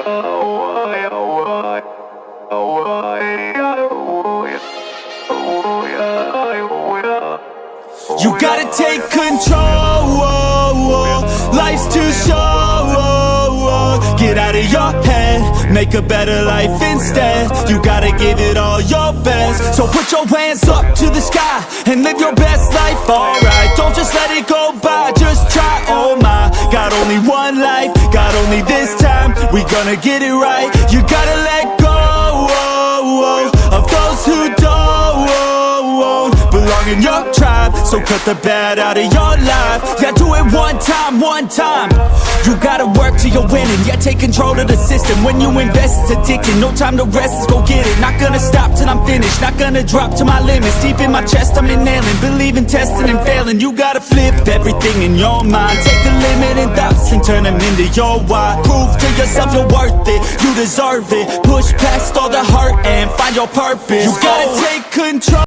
You gotta take control, life's too short. Get out of your head, make a better life instead. You gotta give it all your best. So put your hands up to the sky and live your best life, alright. Don't just let it go by, just try, oh my. Got only one life, got only this time. We gonna get it right. You gotta let go of those who don't belong in your tribe. So cut the bad out of your life. Yeah, do it one time, one time. You gotta work till you're winning. Yeah, take control of the system. When you invest, it's addicting. No time to rest, let's go get it. Not gonna stop till I'm finished. Not gonna drop to my limits. Deep in my chest, I'm inhaling. Believe in testing and failing. You gotta flip everything in your mind. Take the limiting thoughts and turn them into your why. Prove to yourself you're worth it. You deserve it. Push past all the hurt and find your purpose. You gotta take control.